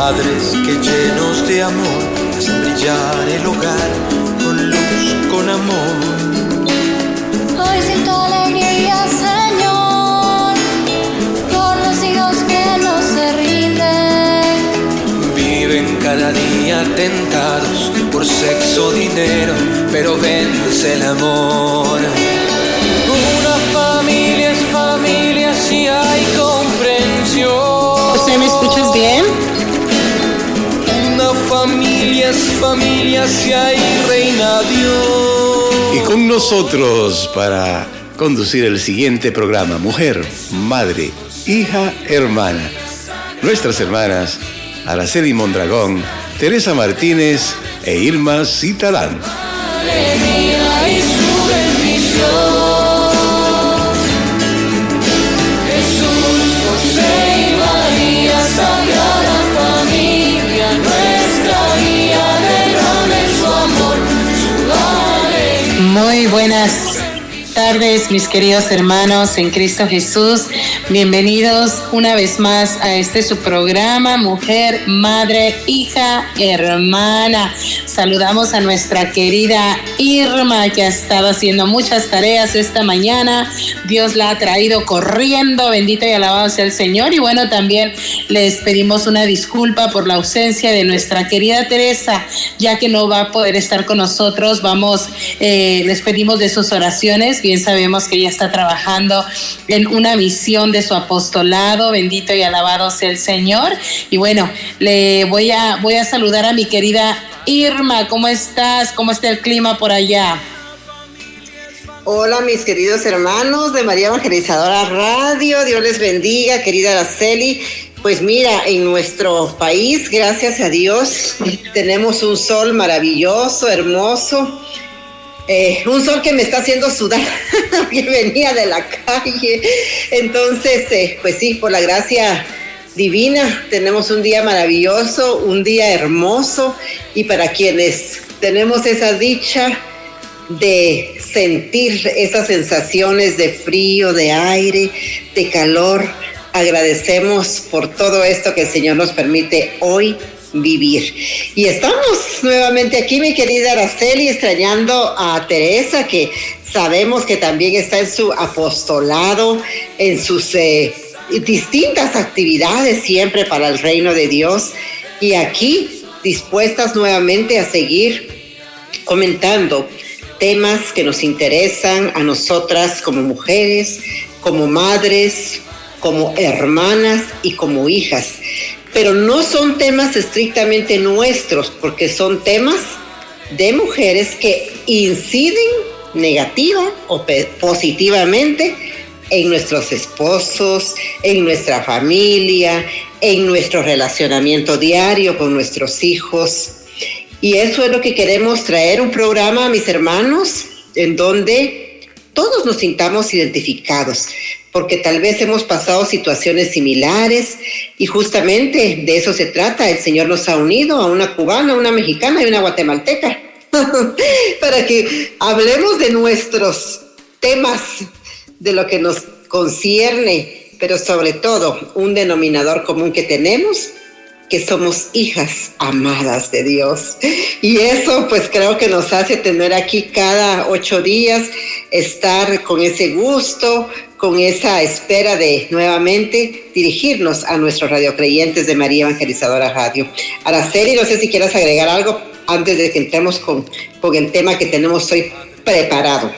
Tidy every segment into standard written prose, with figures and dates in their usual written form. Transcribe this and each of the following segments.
Padres que llenos de amor hacen brillar el hogar con luz, con amor. Hoy siento alegría, Señor, por los hijos que no se rinden. Viven cada día tentados por sexo, dinero, pero vence el amor. Una familia es familia si hay comprensión. ¿Usted me escuchas bien? Una familia es familia si hay reina Dios. Y con nosotros para conducir el siguiente programa, Mujer, Madre, Hija, Hermana. Nuestras hermanas Araceli Mondragón, Teresa Martínez e Irma Citalán. Alegría y su bendición. Jesús, José y María, Sagrada Familia, nuestra guía, derrame su amor, su alegría. Muy buenas tardes, mis queridos hermanos en Cristo Jesús. Bienvenidos una vez más a este su programa, Mujer, Madre, Hija, Hermana. Saludamos a nuestra querida Irma, que ha estado haciendo muchas tareas esta mañana. Dios la ha traído corriendo, bendito y alabado sea el Señor. Y bueno, también les pedimos una disculpa por la ausencia de nuestra querida Teresa, ya que no va a poder estar con nosotros. Les pedimos de sus oraciones. Bien sabemos que ella está trabajando en una misión de su apostolado, bendito y alabado sea el Señor. Y bueno, le voy a saludar a mi querida Irma. ¿Cómo estás? ¿Cómo está el clima por allá? Hola, mis queridos hermanos de María Evangelizadora Radio. Dios les bendiga, querida Araceli. Pues mira, en nuestro país, gracias a Dios, tenemos un sol maravilloso, hermoso. Un sol que me está haciendo sudar, que venía de la calle. Entonces, pues sí, por la gracia divina, tenemos un día maravilloso, un día hermoso. Y para quienes tenemos esa dicha de sentir esas sensaciones de frío, de aire, de calor, agradecemos por todo esto que el Señor nos permite hoy vivir. Y estamos nuevamente aquí, mi querida Araceli, extrañando a Teresa, que sabemos que también está en su apostolado, en sus distintas actividades siempre para el reino de Dios, y aquí dispuestas nuevamente a seguir comentando temas que nos interesan a nosotras como mujeres, como madres, como hermanas y como hijas. Pero no son temas estrictamente nuestros, porque son temas de mujeres que inciden negativa o positivamente en nuestros esposos, en nuestra familia, en nuestro relacionamiento diario con nuestros hijos. Y eso es lo que queremos traer, un programa, mis hermanos, en donde todos nos sintamos identificados, porque tal vez hemos pasado situaciones similares y justamente de eso se trata. El Señor nos ha unido a una cubana, una mexicana y una guatemalteca para que hablemos de nuestros temas, de lo que nos concierne, pero sobre todo un denominador común que tenemos, que somos hijas amadas de Dios. Y eso pues creo que nos hace tener aquí cada 8 días, estar con ese gusto, con esa espera de nuevamente dirigirnos a nuestros radiocreyentes de María Evangelizadora Radio. Araceli, no sé si quieras agregar algo antes de que entremos con el tema que tenemos hoy preparado.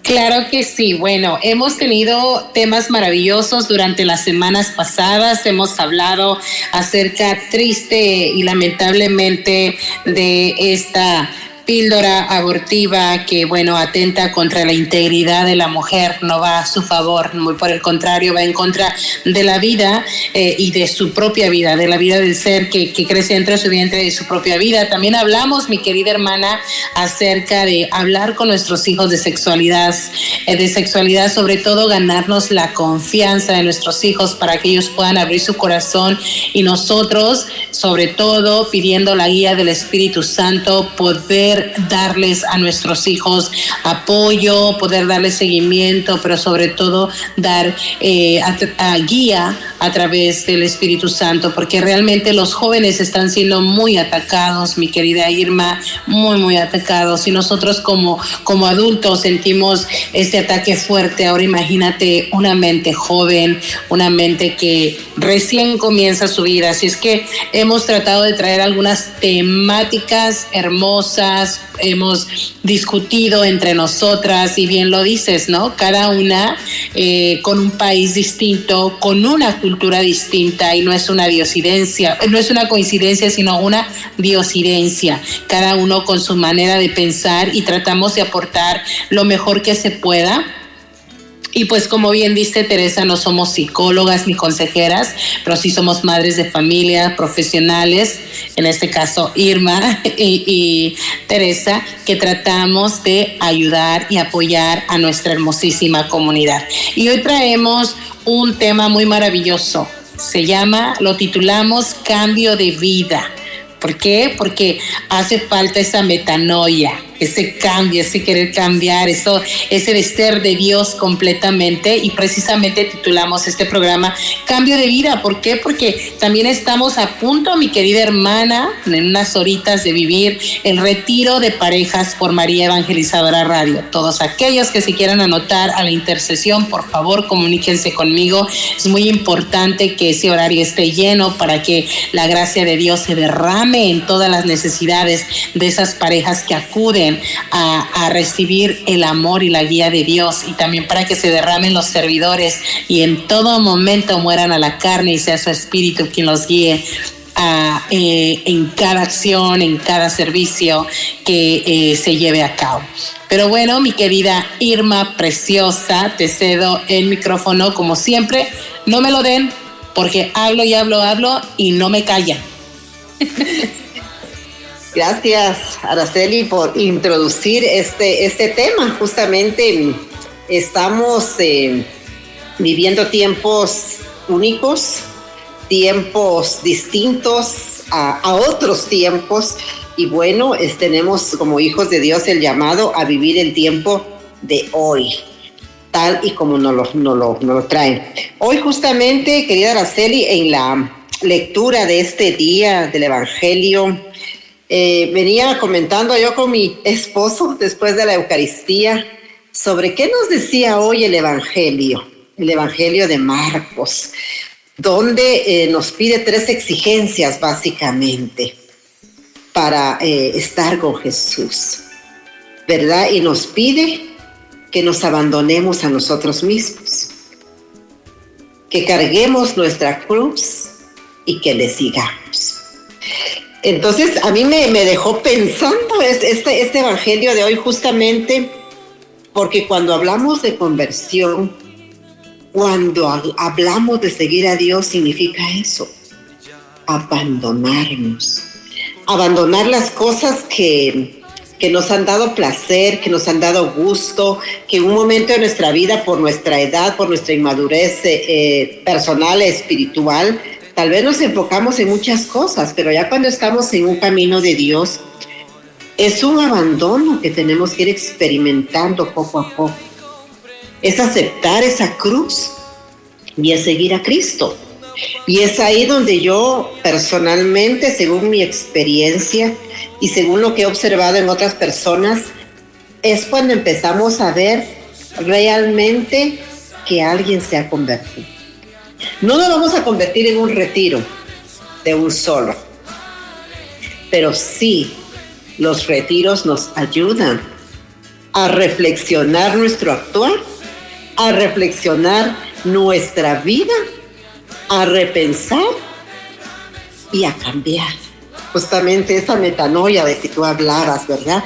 Claro que sí. Bueno, hemos tenido temas maravillosos durante las semanas pasadas. Hemos hablado acerca triste y lamentablemente de esta píldora abortiva que, bueno, atenta contra la integridad de la mujer, no va a su favor, muy por el contrario, va en contra de la vida y de su propia vida, de la vida del ser que crece dentro de su vientre, de su propia vida. También hablamos, mi querida hermana, acerca de hablar con nuestros hijos de sexualidad, sobre todo ganarnos la confianza de nuestros hijos para que ellos puedan abrir su corazón, y nosotros, sobre todo, pidiendo la guía del Espíritu Santo, poder darles a nuestros hijos apoyo, poder darles seguimiento, pero sobre todo dar guía a través del Espíritu Santo, porque realmente los jóvenes están siendo muy atacados, mi querida Irma, muy atacados, y nosotros como adultos sentimos este ataque fuerte. Ahora imagínate una mente joven, una mente que recién comienza su vida. Así es que hemos tratado de traer algunas temáticas hermosas, hemos discutido entre nosotras, y bien lo dices, ¿no? Cada una con un país distinto, con una cultura distinta, y no es una diosidencia, no es una coincidencia, sino una diosidencia, cada uno con su manera de pensar, y tratamos de aportar lo mejor que se pueda. Y pues como bien dice Teresa, no somos psicólogas ni consejeras, pero sí somos madres de familia, profesionales, en este caso Irma y Teresa, que tratamos de ayudar y apoyar a nuestra hermosísima comunidad. Y hoy traemos un tema muy maravilloso, lo titulamos Cambio de Vida. ¿Por qué? Porque hace falta esa metanoia, ese cambio, ese querer cambiar, ese de ser de Dios completamente, y precisamente titulamos este programa Cambio de Vida. ¿Por qué? Porque también estamos a punto, mi querida hermana, en unas horitas de vivir el retiro de parejas por María Evangelizadora Radio. Todos aquellos que se quieran anotar a la intercesión, por favor, comuníquense conmigo. Es muy importante que ese horario esté lleno para que la gracia de Dios se derrame en todas las necesidades de esas parejas que acuden a recibir el amor y la guía de Dios, y también para que se derramen los servidores y en todo momento mueran a la carne y sea su espíritu quien los guíe en cada acción, en cada servicio que se lleve a cabo. Pero bueno, mi querida Irma preciosa, te cedo el micrófono como siempre. No me lo den porque hablo y no me callan. Gracias, Araceli, por introducir este tema. Justamente estamos viviendo tiempos únicos, tiempos distintos a otros tiempos, y bueno, tenemos como hijos de Dios el llamado a vivir el tiempo de hoy, tal y como nos lo traen. Hoy justamente, querida Araceli, en la lectura de este día del Evangelio, venía comentando yo con mi esposo después de la Eucaristía sobre qué nos decía hoy el Evangelio de Marcos, donde nos pide 3 exigencias básicamente para estar con Jesús, ¿verdad? Y nos pide que nos abandonemos a nosotros mismos, que carguemos nuestra cruz y que le sigamos. Entonces a mí me dejó pensando este Evangelio de hoy, justamente porque cuando hablamos de conversión, cuando hablamos de seguir a Dios, significa eso: abandonarnos, abandonar las cosas que nos han dado placer, que nos han dado gusto, que en un momento de nuestra vida, por nuestra edad, por nuestra inmadurez personal, espiritual, tal vez nos enfocamos en muchas cosas, pero ya cuando estamos en un camino de Dios, es un abandono que tenemos que ir experimentando poco a poco. Es aceptar esa cruz y es seguir a Cristo. Y es ahí donde yo personalmente, según mi experiencia y según lo que he observado en otras personas, es cuando empezamos a ver realmente que alguien se ha convertido. No nos vamos a convertir en un retiro de un solo, pero sí los retiros nos ayudan a reflexionar nuestro actuar, a reflexionar nuestra vida, a repensar y a cambiar. Justamente esa metanoia de que tú hablabas, ¿verdad?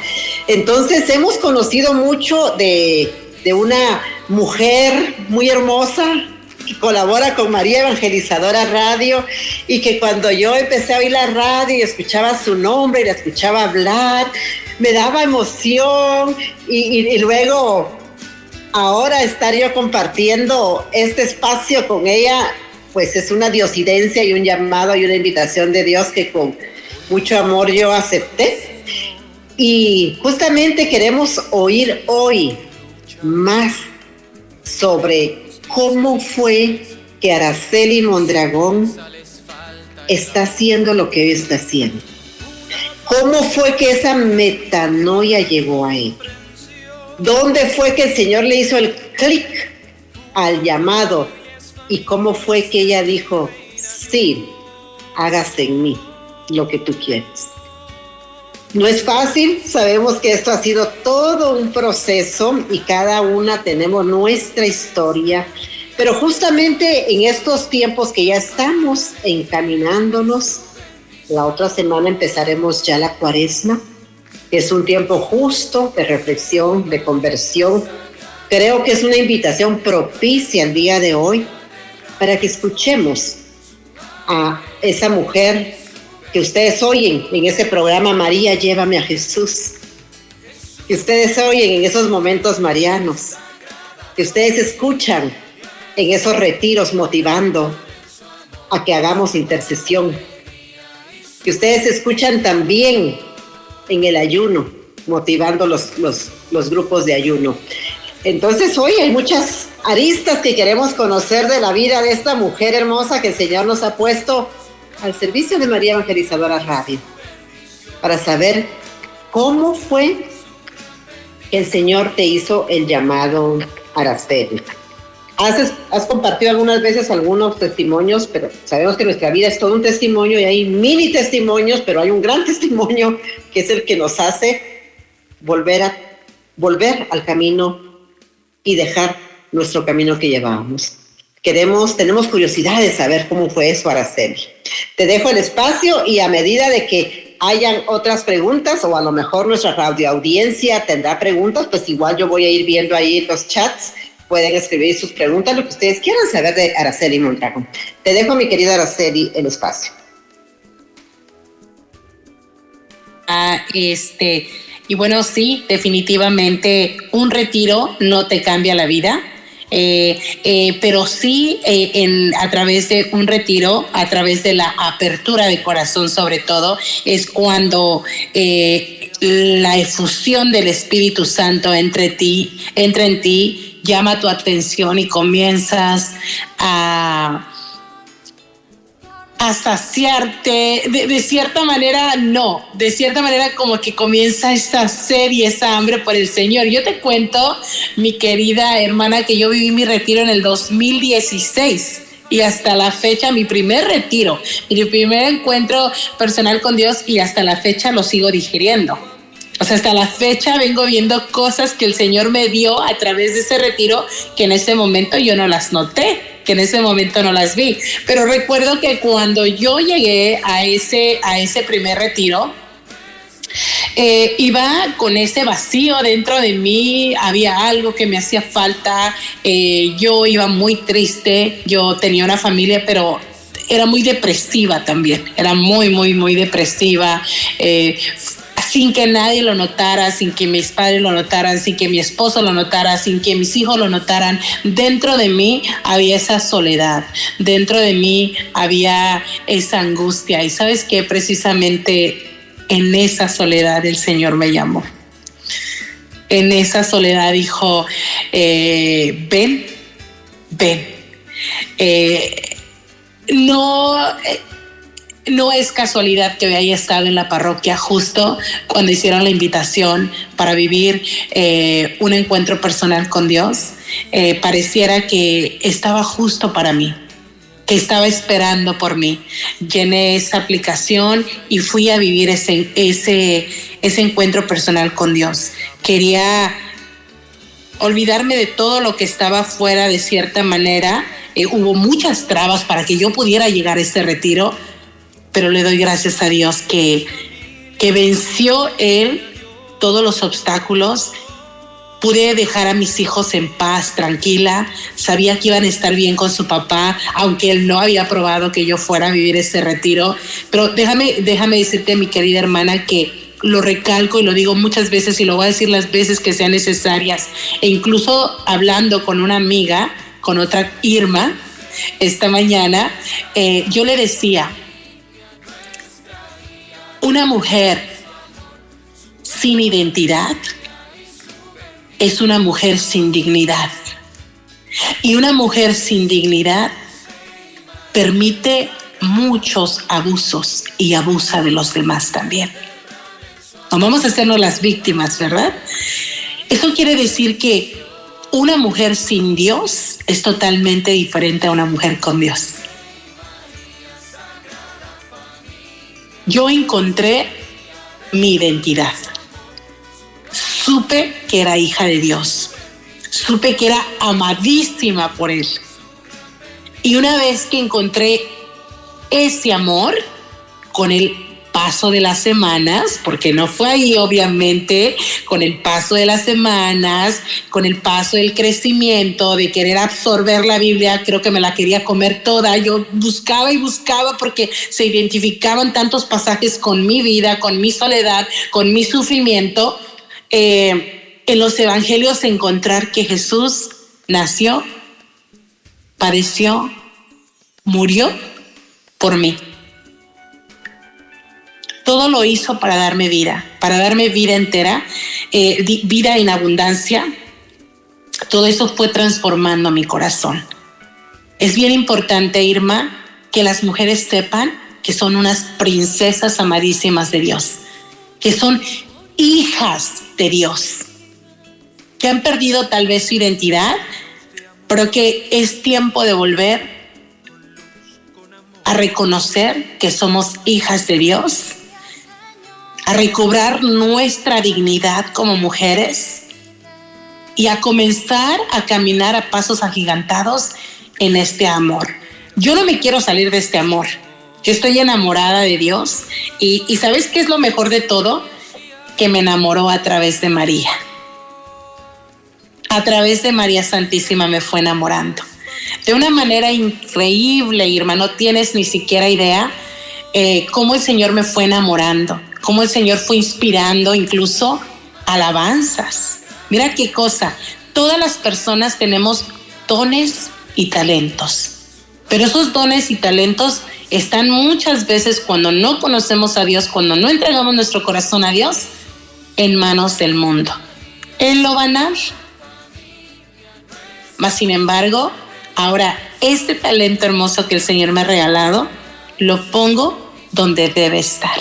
Entonces hemos conocido mucho de una mujer muy hermosa que colabora con María Evangelizadora Radio, y que cuando yo empecé a oír la radio y escuchaba su nombre y la escuchaba hablar, me daba emoción, y luego ahora estar yo compartiendo este espacio con ella, pues es una diosidencia y un llamado y una invitación de Dios que con mucho amor yo acepté. Y justamente queremos oír hoy más sobre cómo fue que Araceli Mondragón está haciendo lo que está haciendo? ¿Cómo fue que esa metanoia llegó a él? ¿Dónde fue que el Señor le hizo el clic al llamado? ¿Y cómo fue que ella dijo, sí, hágase en mí lo que tú quieres? No es fácil, sabemos que esto ha sido todo un proceso y cada una tenemos nuestra historia, pero justamente en estos tiempos que ya estamos encaminándonos, la otra semana empezaremos ya la Cuaresma. Es un tiempo justo de reflexión, de conversión. Creo que es una invitación propicia el día de hoy para que escuchemos a esa mujer que ustedes oyen en ese programa María, llévame a Jesús. Que ustedes oyen en esos momentos marianos. Que ustedes escuchan en esos retiros motivando a que hagamos intercesión. Que ustedes escuchan también en el ayuno, motivando los grupos de ayuno. Entonces hoy hay muchas aristas que queremos conocer de la vida de esta mujer hermosa que el Señor nos ha puesto al servicio de María Evangelizadora Radio, para saber cómo fue que el Señor te hizo el llamado Araceli. Has compartido algunas veces algunos testimonios, pero sabemos que nuestra vida es todo un testimonio y hay mini testimonios, pero hay un gran testimonio que es el que nos hace volver al camino y dejar nuestro camino que llevábamos. Tenemos curiosidad de saber cómo fue eso, Araceli. Te dejo el espacio y a medida de que hayan otras preguntas o a lo mejor nuestra radioaudiencia tendrá preguntas, pues igual yo voy a ir viendo ahí los chats. Pueden escribir sus preguntas, lo que ustedes quieran saber de Araceli Mondragón. Te dejo, mi querida Araceli, el espacio. Y bueno, sí, definitivamente un retiro no te cambia la vida. Pero sí a través de un retiro, a través de la apertura de corazón sobre todo, es cuando la efusión del Espíritu Santo entra en ti, llama tu atención y comienzas a saciarte, de cierta manera como que comienza esa sed y esa hambre por el Señor. Yo te cuento, mi querida hermana, que yo viví mi retiro en el 2016 y hasta la fecha, mi primer retiro, mi primer encuentro personal con Dios, y hasta la fecha lo sigo digiriendo. O sea, hasta la fecha vengo viendo cosas que el Señor me dio a través de ese retiro que en ese momento yo no las noté, que en ese momento no las vi. Pero recuerdo que cuando yo llegué a ese primer retiro, iba con ese vacío dentro de mí, había algo que me hacía falta, yo iba muy triste, yo tenía una familia, pero era muy depresiva también, era muy, muy, muy depresiva, sin que nadie lo notara, sin que mis padres lo notaran, sin que mi esposo lo notara, sin que mis hijos lo notaran. Dentro de mí había esa soledad, dentro de mí había esa angustia. Y ¿sabes qué? Precisamente en esa soledad el Señor me llamó. En esa soledad dijo, ven. No es casualidad que haya estado en la parroquia justo cuando hicieron la invitación para vivir un encuentro personal con Dios. Pareciera que estaba justo para mí, que estaba esperando por mí. Llené esa aplicación y fui a vivir ese encuentro personal con Dios. Quería olvidarme de todo lo que estaba fuera de cierta manera. Hubo muchas trabas para que yo pudiera llegar a ese retiro, pero le doy gracias a Dios que venció Él todos los obstáculos. Pude dejar a mis hijos en paz, tranquila. Sabía que iban a estar bien con su papá, aunque él no había aprobado que yo fuera a vivir ese retiro. Pero déjame decirte, mi querida hermana, que lo recalco y lo digo muchas veces y lo voy a decir las veces que sean necesarias. E incluso hablando con una amiga, con otra Irma, esta mañana, yo le decía, una mujer sin identidad es una mujer sin dignidad. Y una mujer sin dignidad permite muchos abusos y abusa de los demás también. No vamos a hacernos las víctimas, ¿verdad? Eso quiere decir que una mujer sin Dios es totalmente diferente a una mujer con Dios. Yo encontré mi identidad. Supe que era hija de Dios. Supe que era amadísima por Él. Y una vez que encontré ese amor, con el paso de las semanas, porque no fue ahí obviamente, con el paso de las semanas, con el paso del crecimiento, de querer absorber la Biblia, creo que me la quería comer toda. Yo buscaba y buscaba porque se identificaban tantos pasajes con mi vida, con mi soledad, con mi sufrimiento. En los evangelios encontrar que Jesús nació, padeció, murió por mí. Todo lo hizo para darme vida entera, vida en abundancia. Todo eso fue transformando mi corazón. Es bien importante, Irma, que las mujeres sepan que son unas princesas amadísimas de Dios, que son hijas de Dios, que han perdido tal vez su identidad, pero que es tiempo de volver a reconocer que somos hijas de Dios, a recobrar nuestra dignidad como mujeres y a comenzar a caminar a pasos agigantados en este amor. Yo no me quiero salir de este amor. Yo estoy enamorada de Dios y ¿sabes qué es lo mejor de todo? Que me enamoró a través de María. A través de María Santísima me fue enamorando. De una manera increíble, Irma, no tienes ni siquiera idea cómo el Señor me fue enamorando, cómo el Señor fue inspirando incluso alabanzas. Mira qué cosa, todas las personas tenemos dones y talentos, pero esos dones y talentos están muchas veces, cuando no conocemos a Dios, cuando no entregamos nuestro corazón a Dios, en manos del mundo. Él lo va a dar. Mas sin embargo, ahora este talento hermoso que el Señor me ha regalado, lo pongo donde debe estar.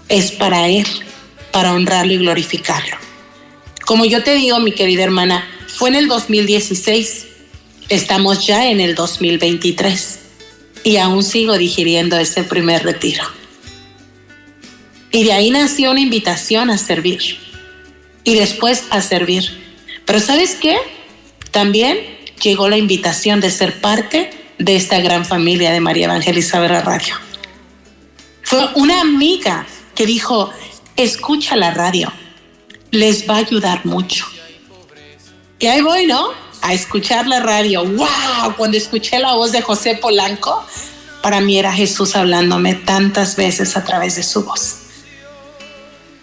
Es para Él, para honrarlo y glorificarlo. Como yo te digo, mi querida hermana, fue en el 2016, estamos ya en el 2023 y aún sigo digiriendo ese primer retiro. Y de ahí nació una invitación a servir y después a servir. Pero ¿sabes qué? También llegó la invitación de ser parte de esta gran familia de María Evangelizadora Radio. Fue una amiga que dijo, escucha la radio, les va a ayudar mucho. Y ahí voy, ¿no? A escuchar la radio. ¡Wow! Cuando escuché la voz de José Polanco, para mí era Jesús hablándome tantas veces a través de su voz.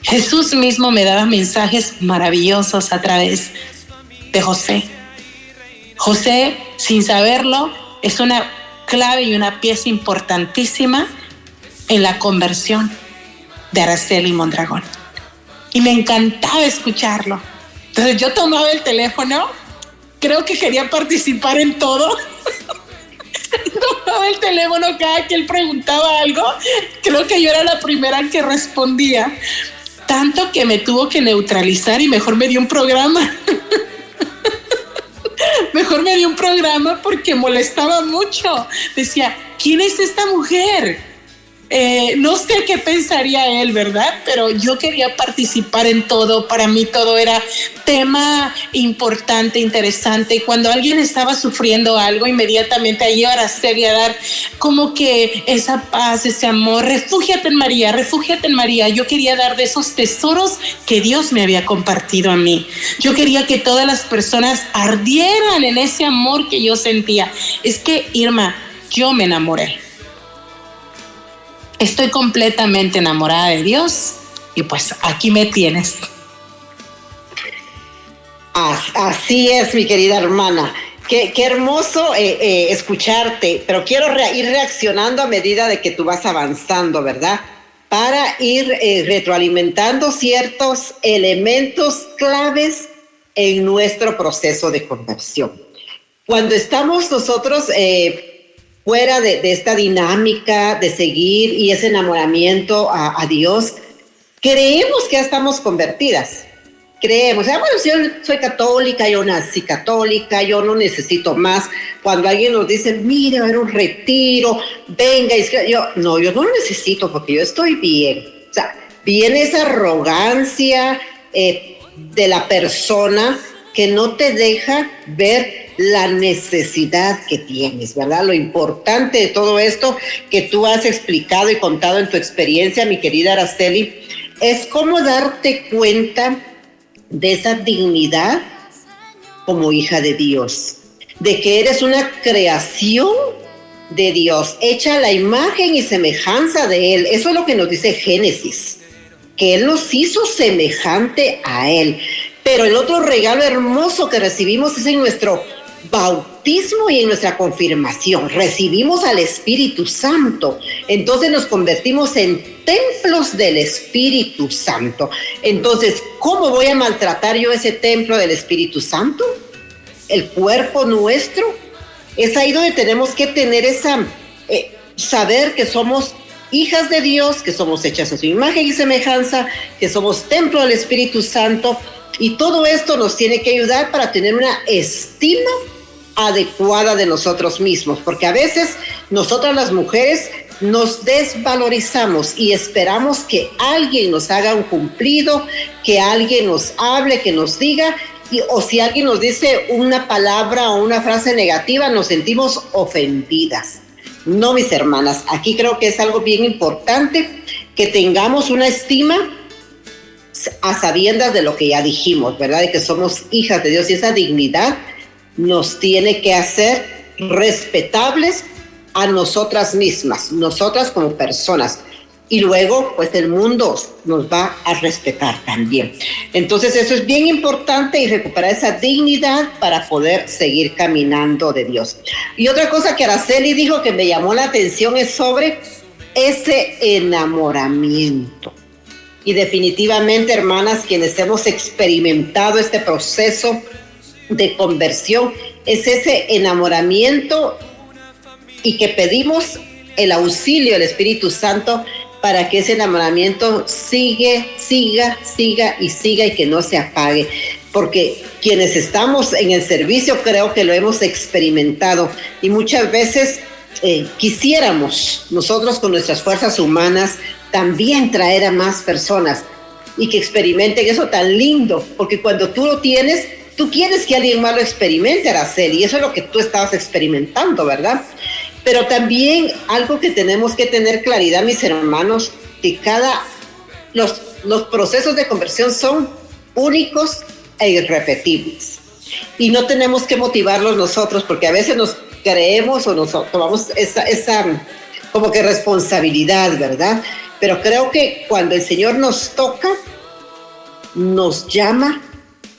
Jesús mismo me daba mensajes maravillosos a través de José. José, sin saberlo, es una clave y una pieza importantísima en la conversión de Araceli Mondragón. Y me encantaba escucharlo. Entonces yo tomaba el teléfono, creo que quería participar en todo. Tomaba el teléfono cada que él preguntaba algo, creo que yo era la primera que respondía. Tanto que me tuvo que neutralizar y mejor me dio un programa. Mejor me dio un programa porque molestaba mucho. Decía, ¿quién es esta mujer? No sé qué pensaría él, ¿verdad? Pero yo quería participar en todo. Para mí todo era tema importante, interesante. Y cuando alguien estaba sufriendo algo, inmediatamente ahí iba a hacer y a dar como que esa paz, ese amor. Refúgiate en María, refúgiate en María. Yo quería dar de esos tesoros que Dios me había compartido a mí. Yo quería que todas las personas ardieran en ese amor que yo sentía. Es que, Irma, yo me enamoré. Estoy completamente enamorada de Dios y pues aquí me tienes. Así es, mi querida hermana. Qué hermoso escucharte, pero quiero ir reaccionando a medida de que tú vas avanzando, ¿verdad? Para ir retroalimentando ciertos elementos claves en nuestro proceso de conversión. Cuando estamos nosotros fuera de esta dinámica de seguir y ese enamoramiento a Dios, creemos que ya estamos convertidas. Creemos, bueno, si yo soy católica, yo nací católica, yo no necesito más. Cuando alguien nos dice, mire, va a haber un retiro, venga, yo no lo necesito porque yo estoy bien. O sea, viene esa arrogancia de la persona que no te deja ver la necesidad que tienes, ¿verdad? Lo importante de todo esto que tú has explicado y contado en tu experiencia, mi querida Araceli, es cómo darte cuenta de esa dignidad como hija de Dios, de que eres una creación de Dios, hecha a la imagen y semejanza de Él. Eso es lo que nos dice Génesis, que Él nos hizo semejante a Él. Pero el otro regalo hermoso que recibimos es en nuestro bautismo y en nuestra confirmación. Recibimos al Espíritu Santo. Entonces nos convertimos en templos del Espíritu Santo. Entonces, ¿cómo voy a maltratar yo ese templo del Espíritu Santo? El cuerpo nuestro. Es ahí donde tenemos que tener saber que somos hijas de Dios, que somos hechas a su imagen y semejanza, que somos templo del Espíritu Santo. Y todo esto nos tiene que ayudar para tener una estima adecuada de nosotros mismos, porque a veces nosotras las mujeres nos desvalorizamos y esperamos que alguien nos haga un cumplido, que alguien nos hable, que nos diga, o si alguien nos dice una palabra o una frase negativa, nos sentimos ofendidas. No, mis hermanas, aquí creo que es algo bien importante que tengamos una estima a sabiendas de lo que ya dijimos, ¿verdad? De que somos hijas de Dios y esa dignidad nos tiene que hacer respetables a nosotras mismas, nosotras como personas. Y luego, pues el mundo nos va a respetar también. Entonces eso es bien importante y recuperar esa dignidad para poder seguir caminando de Dios. Y otra cosa que Araceli dijo que me llamó la atención es sobre ese enamoramiento. Y definitivamente, hermanas, quienes hemos experimentado este proceso de conversión, es ese enamoramiento y que pedimos el auxilio del Espíritu Santo para que ese enamoramiento siga y que no se apague. Porque quienes estamos en el servicio creo que lo hemos experimentado y muchas veces quisiéramos nosotros con nuestras fuerzas humanas también traer a más personas y que experimenten eso tan lindo, porque cuando tú lo tienes, tú quieres que alguien más lo experimente, Araceli, y eso es lo que tú estabas experimentando, ¿verdad? Pero también algo que tenemos que tener claridad, mis hermanos, que los procesos de conversión son únicos e irrepetibles. Y no tenemos que motivarlos nosotros, porque a veces nos creemos o nos tomamos esa como que responsabilidad, ¿verdad? Pero creo que cuando el Señor nos toca, nos llama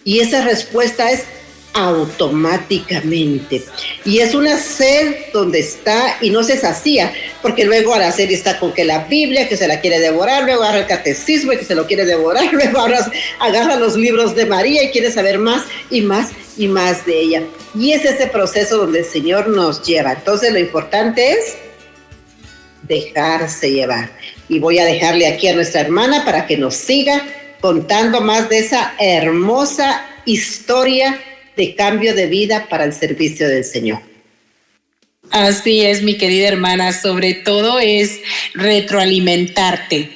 y esa respuesta es automáticamente. Y es una sed donde está y no se sacía, porque luego Araceli está con que la Biblia, que se la quiere devorar, luego agarra el catecismo y que se lo quiere devorar, luego agarra los libros de María y quiere saber más y más y más de ella. Y es ese proceso donde el Señor nos lleva. Entonces lo importante es dejarse llevar. Y voy a dejarle aquí a nuestra hermana para que nos siga contando más de esa hermosa historia de cambio de vida para el servicio del Señor. Así es, mi querida hermana, sobre todo es retroalimentarte.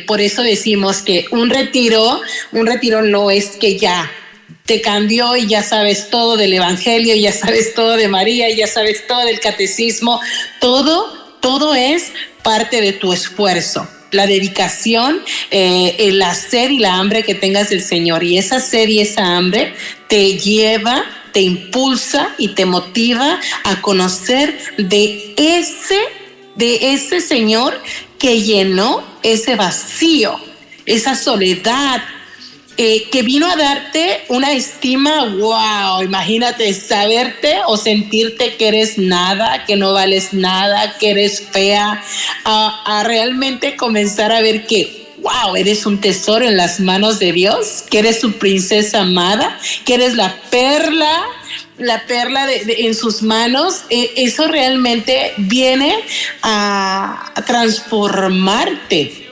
Por eso decimos que un retiro no es que ya te cambió y ya sabes todo del Evangelio, ya sabes todo de María, ya sabes todo del catecismo. Todo es parte de tu esfuerzo, la dedicación, la sed y la hambre que tengas del Señor. Y esa sed y esa hambre te lleva, te impulsa y te motiva a conocer de ese Señor que llenó ese vacío, esa soledad, que vino a darte una estima, wow, imagínate saberte o sentirte que eres nada, que no vales nada, que eres fea, a realmente comenzar a ver que, wow, eres un tesoro en las manos de Dios, que eres su princesa amada, que eres la perla la perla en sus manos, eso realmente viene a transformarte.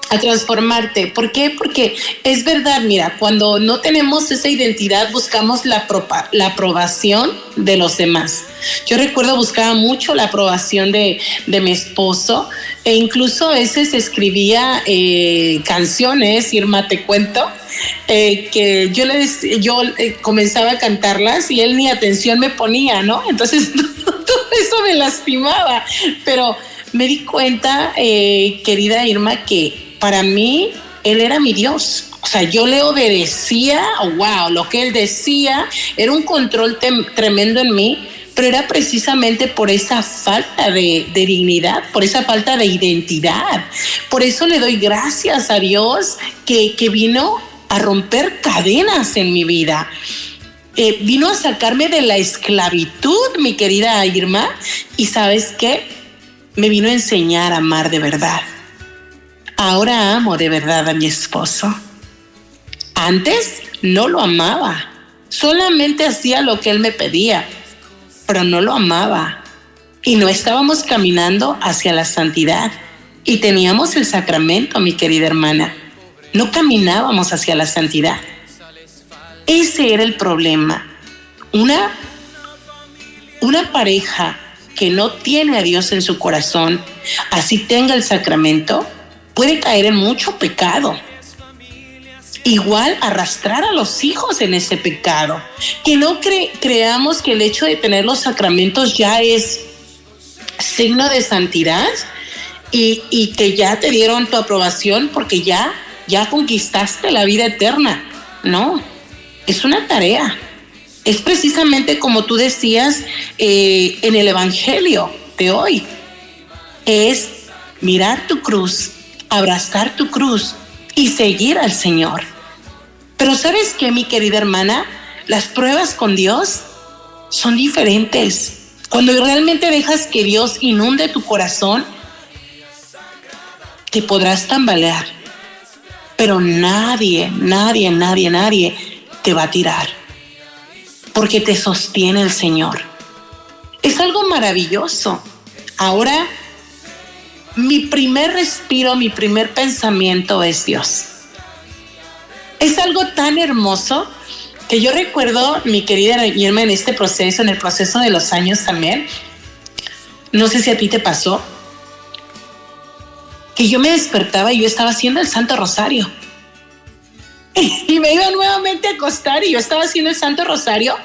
A transformarte. ¿Por qué? Porque es verdad, mira, cuando no tenemos esa identidad, buscamos la aprobación de los demás. Yo recuerdo buscaba mucho la aprobación de mi esposo, e incluso a veces escribía canciones, Irma, te cuento, que yo comenzaba a cantarlas y él ni atención me ponía, ¿no? Entonces todo eso me lastimaba, pero me di cuenta, querida Irma, que para mí, él era mi Dios. O sea, yo le obedecía, wow, lo que él decía, era un control tremendo en mí, pero era precisamente por esa falta de dignidad, por esa falta de identidad. Por eso le doy gracias a Dios que vino a romper cadenas en mi vida. Vino a sacarme de la esclavitud, mi querida Irma, y ¿sabes qué? Me vino a enseñar a amar de verdad. Ahora amo de verdad a mi esposo. Antes no lo amaba. Solamente hacía lo que él me pedía, pero no lo amaba. Y no estábamos caminando hacia la santidad. Y teníamos el sacramento, mi querida hermana. No caminábamos hacia la santidad. Ese era el problema. Una pareja que no tiene a Dios en su corazón, así tenga el sacramento, puede caer en mucho pecado. Igual arrastrar a los hijos en ese pecado. Que no creamos que el hecho de tener los sacramentos ya es signo de santidad y que ya te dieron tu aprobación porque ya conquistaste la vida eterna. No, es una tarea. Es precisamente como tú decías en el Evangelio de hoy. Es mirar tu cruz, abrazar tu cruz y seguir al Señor. Pero ¿sabes qué, mi querida hermana? Las pruebas con Dios son diferentes. Cuando realmente dejas que Dios inunde tu corazón, te podrás tambalear. Pero nadie te va a tirar. Porque te sostiene el Señor. Es algo maravilloso. Ahora, mi primer respiro, mi primer pensamiento es Dios. Es algo tan hermoso que yo recuerdo, mi querida Irma, en este proceso, en el proceso de los años también, no sé si a ti te pasó, que yo me despertaba y yo estaba haciendo el Santo Rosario. Y me iba nuevamente a acostar y yo estaba haciendo el Santo Rosario,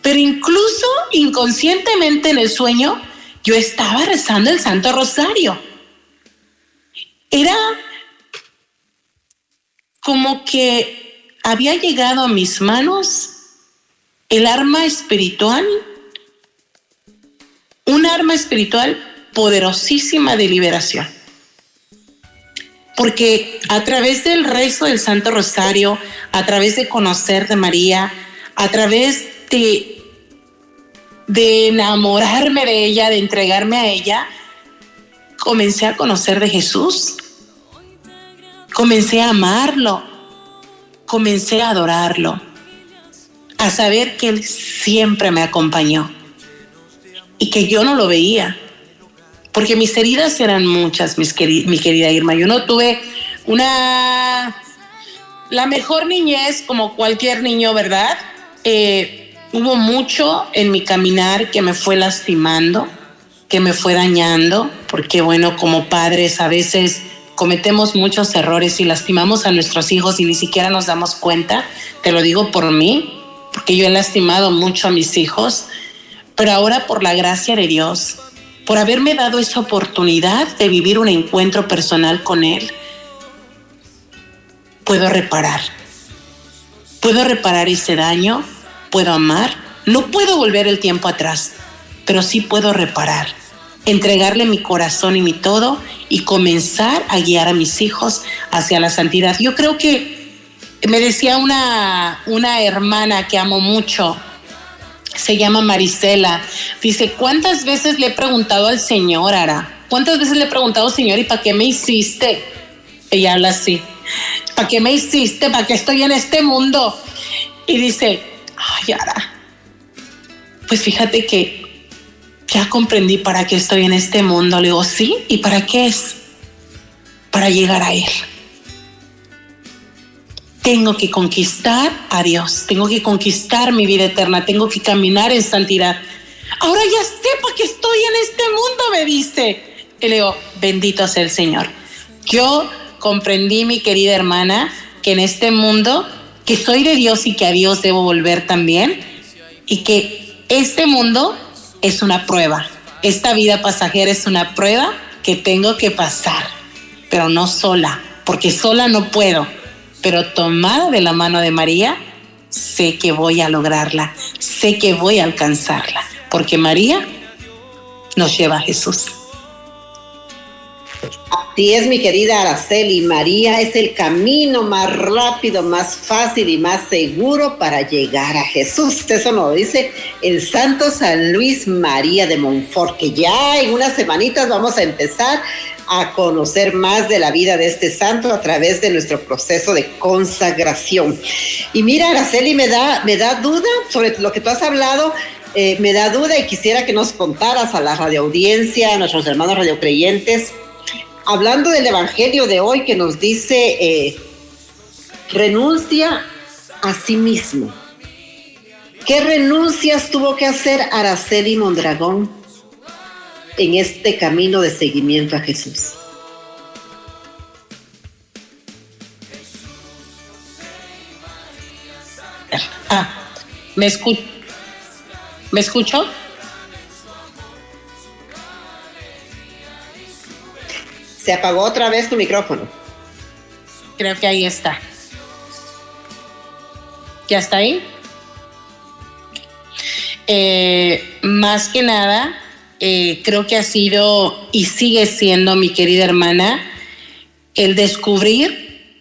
pero incluso inconscientemente en el sueño, yo estaba rezando el Santo Rosario. Era como que había llegado a mis manos el arma espiritual, un arma espiritual poderosísima de liberación. Porque a través del rezo del Santo Rosario, a través de conocer de María, a través de enamorarme de ella, de entregarme a ella, comencé a conocer de Jesús. Comencé a amarlo, comencé a adorarlo, a saber que Él siempre me acompañó y que yo no lo veía, porque mis heridas eran muchas, mi querida Irma. Yo no tuve la mejor niñez como cualquier niño, ¿verdad? Hubo mucho en mi caminar que me fue lastimando, que me fue dañando, porque bueno, como padres a veces cometemos muchos errores y lastimamos a nuestros hijos y ni siquiera nos damos cuenta. Te lo digo por mí, porque yo he lastimado mucho a mis hijos, pero ahora por la gracia de Dios, por haberme dado esa oportunidad de vivir un encuentro personal con Él, puedo reparar ese daño, puedo amar. No puedo volver el tiempo atrás, pero sí puedo reparar, entregarle mi corazón y mi todo y comenzar a guiar a mis hijos hacia la santidad. Yo creo que me decía una hermana que amo mucho, se llama Marisela, dice, ¿cuántas veces le he preguntado al Señor, Ara? ¿Cuántas veces le he preguntado, Señor, ¿y para qué me hiciste? Ella habla así, ¿para qué me hiciste? ¿Para qué estoy en este mundo? Y dice, ay, Ara, pues fíjate que ya comprendí para qué estoy en este mundo. Le digo, sí, ¿y para qué es? Para llegar a Él. Tengo que conquistar a Dios, tengo que conquistar mi vida eterna, tengo que caminar en santidad. Ahora ya sepa que estoy en este mundo, me dice. Y le digo, bendito sea el Señor. Yo comprendí, mi querida hermana, que en este mundo, que soy de Dios y que a Dios debo volver también, y que este mundo es una prueba. Esta vida pasajera es una prueba que tengo que pasar, pero no sola, porque sola no puedo. Pero tomada de la mano de María, sé que voy a lograrla, sé que voy a alcanzarla, porque María nos lleva a Jesús. Así es, mi querida Araceli. María es el camino más rápido, más fácil y más seguro para llegar a Jesús. Eso nos lo dice el Santo San Luis María de Montfort, que ya en unas semanitas vamos a empezar a conocer más de la vida de este santo a través de nuestro proceso de consagración. Y mira, Araceli, me da duda sobre lo que tú has hablado. Me da duda y quisiera que nos contaras a la radioaudiencia, a nuestros hermanos radiocreyentes, hablando del evangelio de hoy que nos dice, renuncia a sí mismo. ¿Qué renuncias tuvo que hacer Araceli Mondragón en este camino de seguimiento a Jesús? ¿Me escucho? Se apagó otra vez tu micrófono. Creo que ahí está. ¿Ya está ahí? Más que nada, creo que ha sido y sigue siendo, mi querida hermana, el descubrir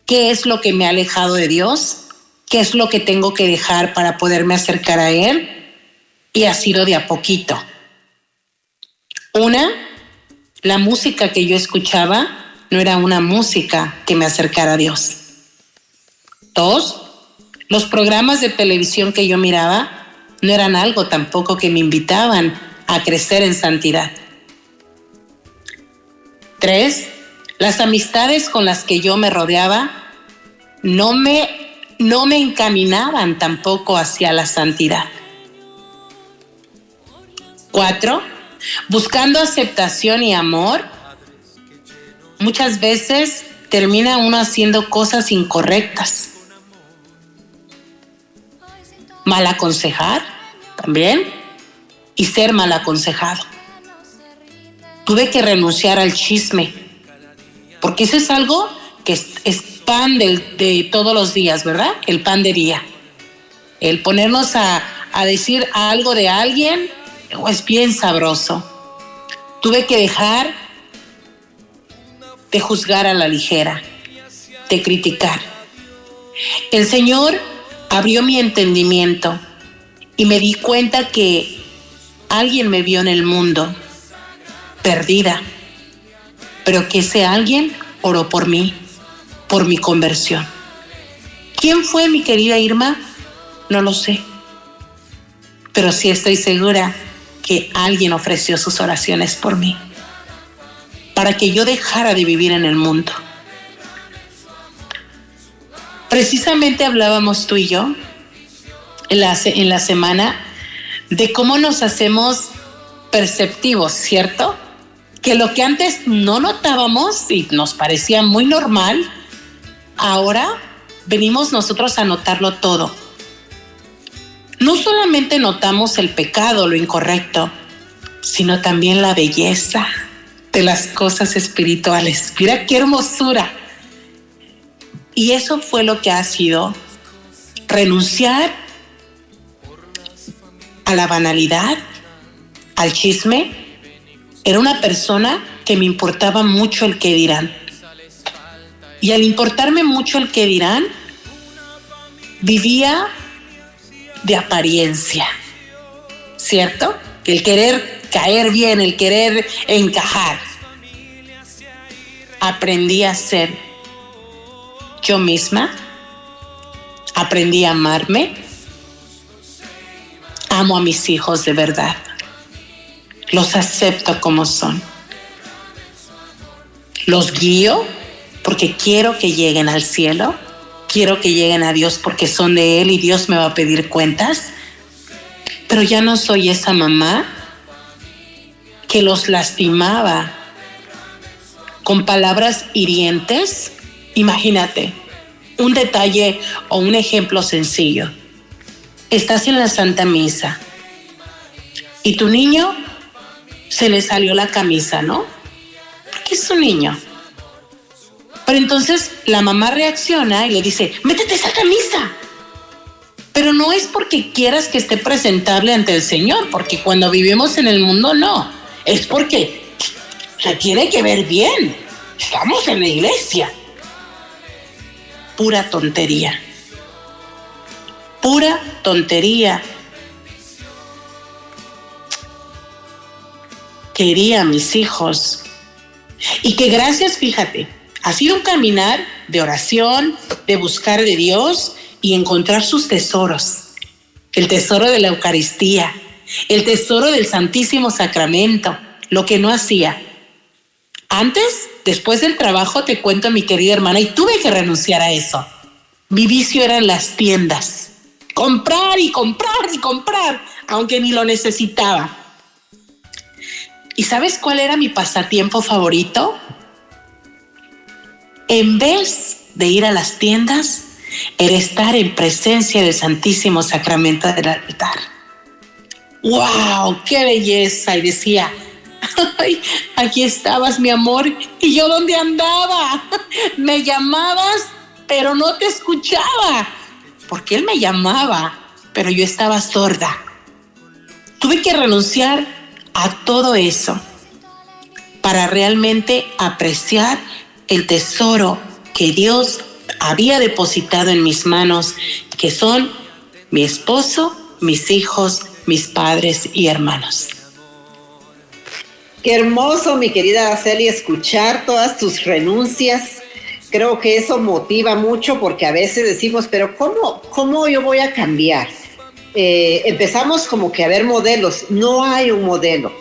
qué es lo que me ha alejado de Dios, qué es lo que tengo que dejar para poderme acercar a Él, y ha sido de a poquito. La música que yo escuchaba no era una música que me acercara a Dios. 2, los programas de televisión que yo miraba no eran algo tampoco que me invitaban a crecer en santidad. 3, las amistades con las que yo me rodeaba no me encaminaban tampoco hacia la santidad. 4, buscando aceptación y amor, muchas veces termina uno haciendo cosas incorrectas. Mal aconsejar también y ser mal aconsejado. Tuve que renunciar al chisme, porque eso es algo que es pan de todos los días, ¿verdad? El pan de día. El ponernos a decir algo de alguien es bien sabroso. Tuve que dejar de juzgar a la ligera, de criticar. El Señor abrió mi entendimiento y me di cuenta que alguien me vio en el mundo perdida, pero que ese alguien oró por mí, por mi conversión. ¿Quién fue, mi querida Irma? No lo sé, pero sí estoy segura que alguien ofreció sus oraciones por mí, para que yo dejara de vivir en el mundo. Precisamente hablábamos tú y yo en la semana de cómo nos hacemos perceptivos, ¿cierto? Que lo que antes no notábamos y nos parecía muy normal, ahora venimos nosotros a notarlo todo. No solamente notamos el pecado, lo incorrecto, sino también la belleza de las cosas espirituales. Mira qué hermosura. Y eso fue lo que ha sido renunciar a la banalidad, al chisme. Era una persona que me importaba mucho el qué dirán. Y al importarme mucho el qué dirán, vivía de apariencia, ¿cierto? El querer caer bien, el querer encajar. Aprendí a ser yo misma, aprendí a amarme, a amo a mis hijos de verdad. Los acepto como son. Los guío porque quiero que lleguen al cielo. Quiero que lleguen a Dios porque son de Él y Dios me va a pedir cuentas. Pero ya no soy esa mamá que los lastimaba con palabras hirientes. Imagínate, un detalle o un ejemplo sencillo. Estás en la Santa Misa y tu niño se le salió la camisa, ¿no? Porque es un niño. Pero entonces la mamá reacciona y le dice, métete esa camisa. Pero no es porque quieras que esté presentable ante el Señor, porque cuando vivimos en el mundo no. Es porque se tiene que ver bien. Estamos en la iglesia. Pura tontería. Pura tontería. Quería a mis hijos. Y que gracias, fíjate, ha sido un caminar de oración, de buscar de Dios y encontrar sus tesoros. El tesoro de la Eucaristía, el tesoro del Santísimo Sacramento, lo que no hacía. Antes, después del trabajo, te cuento, mi querida hermana, y tuve que renunciar a eso. Mi vicio eran las tiendas. Comprar y comprar y comprar, aunque ni lo necesitaba. ¿Y sabes cuál era mi pasatiempo favorito? En vez de ir a las tiendas, era estar en presencia del Santísimo Sacramento del altar. ¡Wow! ¡Qué belleza! Y decía, ¡ay, aquí estabas, mi amor! ¿Y yo dónde andaba? Me llamabas, pero no te escuchaba. Porque él me llamaba, pero yo estaba sorda. Tuve que renunciar a todo eso para realmente apreciar el tesoro que Dios había depositado en mis manos, que son mi esposo, mis hijos, mis padres y hermanos. Qué hermoso, mi querida Araceli, escuchar todas tus renuncias. Creo que eso motiva mucho porque a veces decimos, pero ¿cómo yo voy a cambiar? Empezamos como que a ver modelos. No hay un modelo.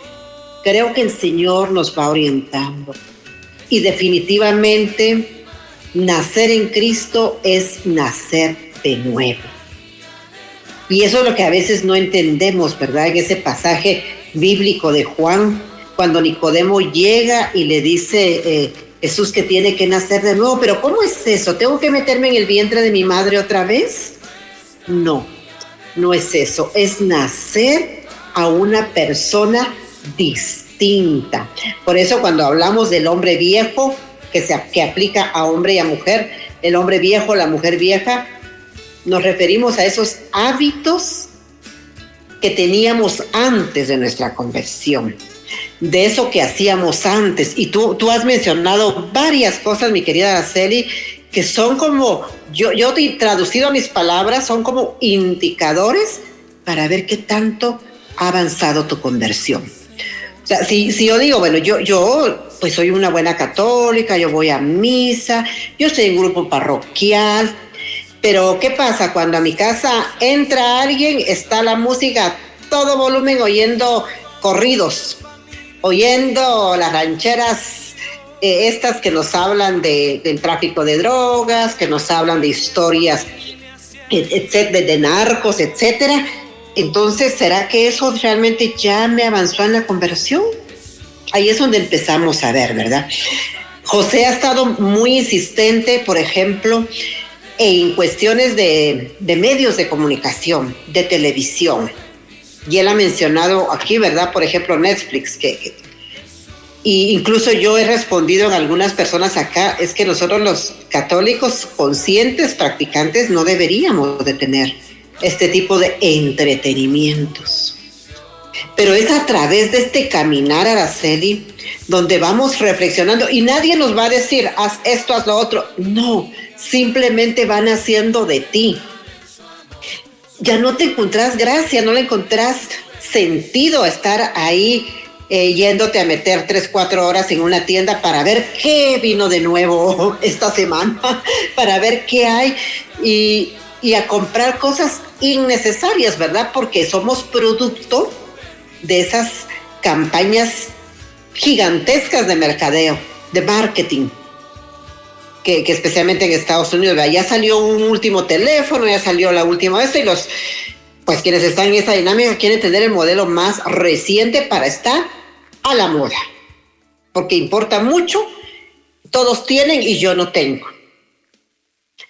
Creo que el Señor nos va orientando. Y definitivamente nacer en Cristo es nacer de nuevo. Y eso es lo que a veces no entendemos, ¿verdad? En ese pasaje bíblico de Juan, cuando Nicodemo llega y le dice Jesús que tiene que nacer de nuevo. Pero ¿cómo es eso? ¿Tengo que meterme en el vientre de mi madre otra vez? No, no es eso. Es nacer a una persona distinta. Por eso cuando hablamos del hombre viejo, que aplica a hombre y a mujer, el hombre viejo, la mujer vieja, nos referimos a esos hábitos que teníamos antes de nuestra conversión, de eso que hacíamos antes. Y tú has mencionado varias cosas, mi querida Araceli, que son como, yo te he traducido a mis palabras, son como indicadores para ver qué tanto ha avanzado tu conversión. O sea, si yo digo, bueno, yo pues soy una buena católica, yo voy a misa, yo estoy en grupo parroquial, pero ¿qué pasa? Cuando a mi casa entra alguien, está la música a todo volumen, oyendo corridos, oyendo las rancheras estas que nos hablan del tráfico de drogas, que nos hablan de historias, etcétera, de narcos, etcétera. Entonces, ¿será que eso realmente ya me avanzó en la conversión? Ahí es donde empezamos a ver, ¿verdad? José ha estado muy insistente, por ejemplo, en cuestiones de medios de comunicación, de televisión. Y él ha mencionado aquí, ¿verdad? Por ejemplo, Netflix, y incluso yo he respondido en algunas personas acá, es que nosotros los católicos conscientes, practicantes, no deberíamos de tener este tipo de entretenimientos. Pero es a través de este caminar, Araceli, donde vamos reflexionando y nadie nos va a decir, haz esto, haz lo otro. No, simplemente van haciendo de ti. Ya no te encontrás gracia, no le encontrás sentido a estar ahí yéndote a meter 3-4 horas en una tienda para ver qué vino de nuevo esta semana, para ver qué hay y a comprar cosas innecesarias, ¿verdad? Porque somos producto de esas campañas gigantescas de mercadeo, de marketing, que especialmente en Estados Unidos, ¿verdad? Ya salió un último teléfono, ya salió la última vez, y pues quienes están en esa dinámica quieren tener el modelo más reciente para estar a la moda, porque importa mucho, todos tienen y yo no tengo.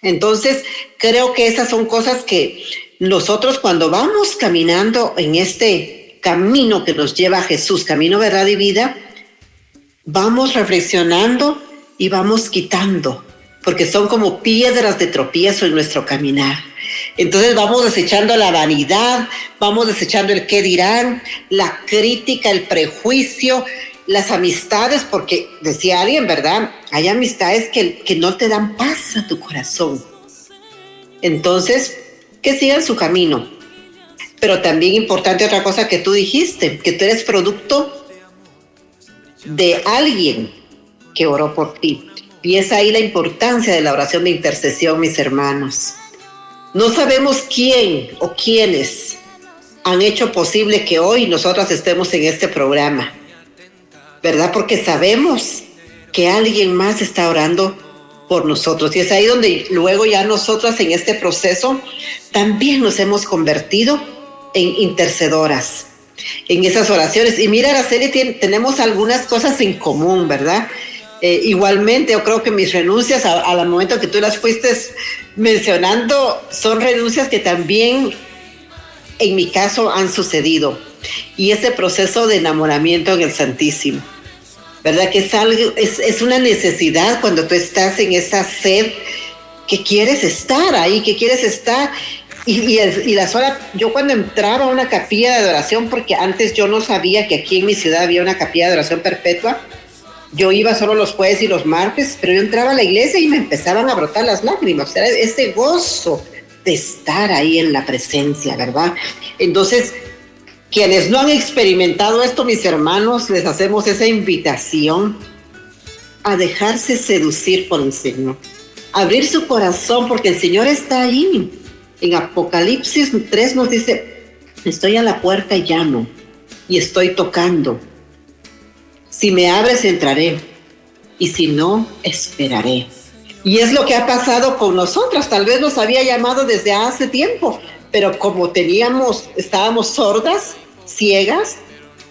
Entonces, creo que esas son cosas que nosotros cuando vamos caminando en este camino que nos lleva a Jesús, camino, verdad y vida, vamos reflexionando y vamos quitando, porque son como piedras de tropiezo en nuestro caminar. Entonces vamos desechando la vanidad, vamos desechando el qué dirán, la crítica, el prejuicio, las amistades, porque decía alguien, ¿verdad? Hay amistades que no te dan paz a tu corazón. Entonces, que sigan su camino. Pero también importante otra cosa que tú dijiste, que tú eres producto de alguien que oró por ti. Y es ahí la importancia de la oración de intercesión, mis hermanos. No sabemos quién o quiénes han hecho posible que hoy nosotras estemos en este programa, ¿verdad? Porque sabemos que alguien más está orando por nosotros. Y es ahí donde luego ya nosotras en este proceso también nos hemos convertido en intercedoras en esas oraciones. Y mira, Araceli, tenemos algunas cosas en común, ¿verdad? Igualmente, yo creo que mis renuncias al momento que tú las fuiste mencionando son renuncias que también en mi caso han sucedido. Y ese proceso de enamoramiento en el Santísimo, ¿verdad? Que es algo, es una necesidad cuando tú estás en esa sed que quieres estar ahí, que quieres estar. Y las horas, yo cuando entraba a una capilla de adoración, porque antes yo no sabía que aquí en mi ciudad había una capilla de adoración perpetua, yo iba solo los jueves y los martes, pero yo entraba a la iglesia y me empezaban a brotar las lágrimas. Era ese gozo de estar ahí en la presencia, ¿verdad? Entonces, quienes no han experimentado esto, mis hermanos, les hacemos esa invitación a dejarse seducir por el Señor, abrir su corazón, porque el Señor está ahí. En Apocalipsis 3 nos dice: estoy a la puerta y llamo, y estoy tocando. Si me abres, entraré, y si no, esperaré. Y es lo que ha pasado con nosotras. Tal vez nos había llamado desde hace tiempo, pero como estábamos sordas, ciegas,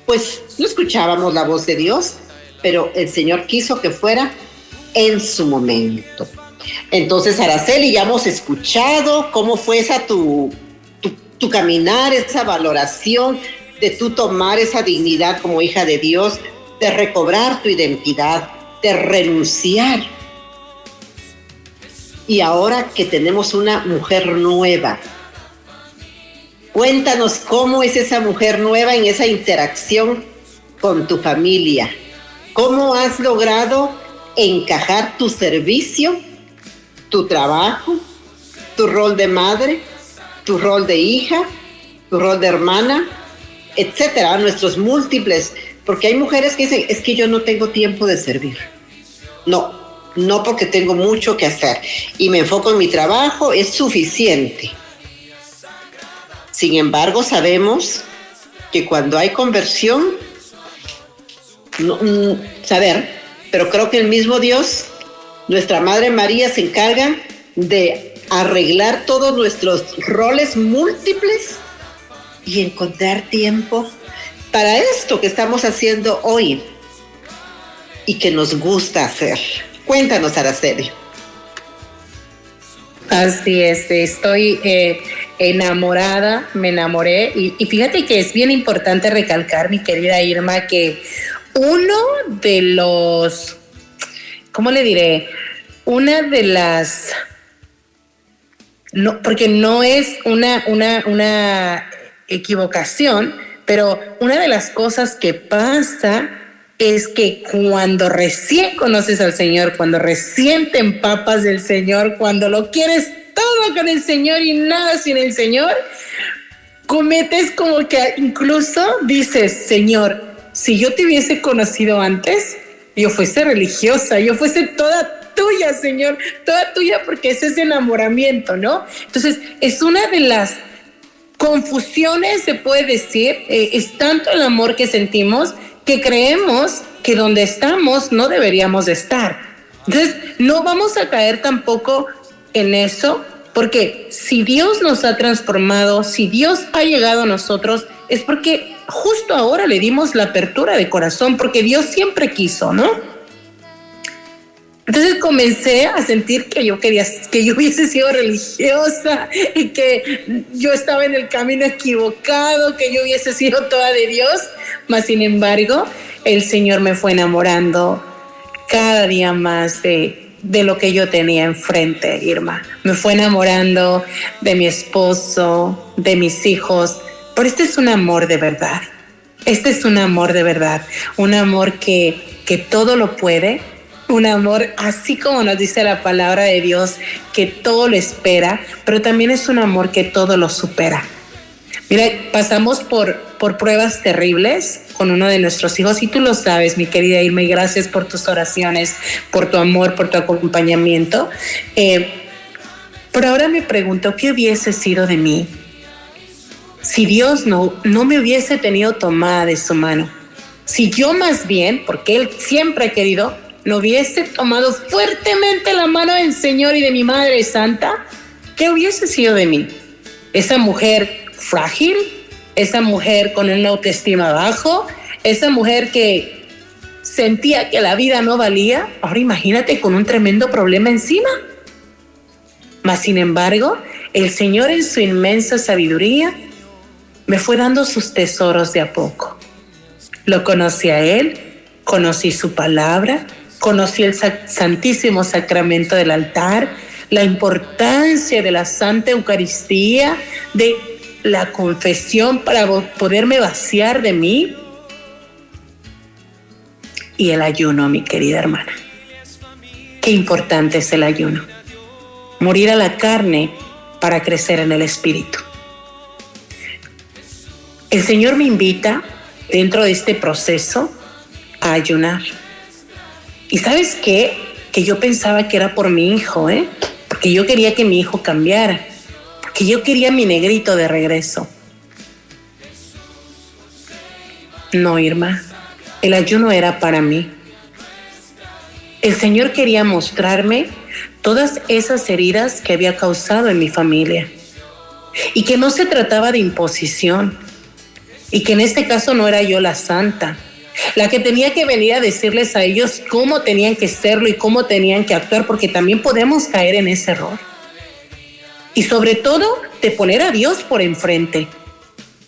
pues no escuchábamos la voz de Dios, pero el Señor quiso que fuera en su momento. Entonces, Araceli, ya hemos escuchado cómo fue esa tu caminar, esa valoración de tú tomar esa dignidad como hija de Dios, de recobrar tu identidad, de renunciar. Y ahora que tenemos una mujer nueva, cuéntanos cómo es esa mujer nueva en esa interacción con tu familia. ¿Cómo has logrado encajar tu servicio, tu trabajo, tu rol de madre, tu rol de hija, tu rol de hermana, etcétera? Nuestros múltiples. Porque hay mujeres que dicen: es que yo no tengo tiempo de servir. No porque tengo mucho que hacer y me enfoco en mi trabajo, es suficiente. Sin embargo, sabemos que cuando hay conversión, pero creo que el mismo Dios, nuestra Madre María, se encarga de arreglar todos nuestros roles múltiples y encontrar tiempo para esto que estamos haciendo hoy y que nos gusta hacer. Cuéntanos, Araceli. Así es, estoy enamorada, me enamoré y fíjate que es bien importante recalcar, mi querida Irma, que uno de los, ¿cómo le diré? Una de las, no, porque no es una equivocación, pero una de las cosas que pasa es que cuando recién conoces al Señor, cuando recién te empapas del Señor, cuando lo quieres todo con el Señor y nada sin el Señor, cometes como que incluso dices: Señor, si yo te hubiese conocido antes, yo fuese religiosa, yo fuese toda tuya, Señor, toda tuya, porque ese es enamoramiento, ¿no? Entonces, es una de las confusiones, se puede decir. Es tanto el amor que sentimos que creemos que donde estamos no deberíamos de estar. Entonces, no vamos a caer tampoco en eso, porque si Dios nos ha transformado, si Dios ha llegado a nosotros, es porque justo ahora le dimos la apertura de corazón, porque Dios siempre quiso, ¿no? Entonces comencé a sentir que yo hubiese sido religiosa y que yo estaba en el camino equivocado, que yo hubiese sido toda de Dios. Mas sin embargo, el Señor me fue enamorando cada día más de lo que yo tenía enfrente, Irma. Me fue enamorando de mi esposo, de mis hijos. Pero este es un amor de verdad. Este es un amor de verdad. Un amor que todo lo puede. Un amor, así como nos dice la palabra de Dios, que todo lo espera, pero también es un amor que todo lo supera. Mira, pasamos por pruebas terribles con uno de nuestros hijos y tú lo sabes, mi querida Irma, y gracias por tus oraciones, por tu amor, por tu acompañamiento. Pero ahora me pregunto, ¿qué hubiese sido de mí si Dios no me hubiese tenido tomada de su mano? Si yo más bien, porque Él siempre ha querido, no hubiese tomado fuertemente la mano del Señor y de mi Madre Santa, ¿qué hubiese sido de mí? Esa mujer frágil, esa mujer con una autoestima bajo, esa mujer que sentía que la vida no valía. Ahora imagínate con un tremendo problema encima. Mas sin embargo, el Señor en su inmensa sabiduría me fue dando sus tesoros de a poco. Lo conocí a Él, conocí su palabra, conocí el Santísimo Sacramento del altar, la importancia de la Santa Eucaristía, de la confesión para poderme vaciar de mí, y el ayuno, mi querida hermana. Qué importante es el ayuno. Morir a la carne para crecer en el espíritu. El Señor me invita dentro de este proceso a ayunar. ¿Y sabes qué? Que yo pensaba que era por mi hijo, porque yo quería que mi hijo cambiara, porque yo quería mi negrito de regreso. No, Irma, el ayuno era para mí. El Señor quería mostrarme todas esas heridas que había causado en mi familia y que no se trataba de imposición y que en este caso no era yo la santa, la que tenía que venir a decirles a ellos cómo tenían que serlo y cómo tenían que actuar, porque también podemos caer en ese error. Y sobre todo, de poner a Dios por enfrente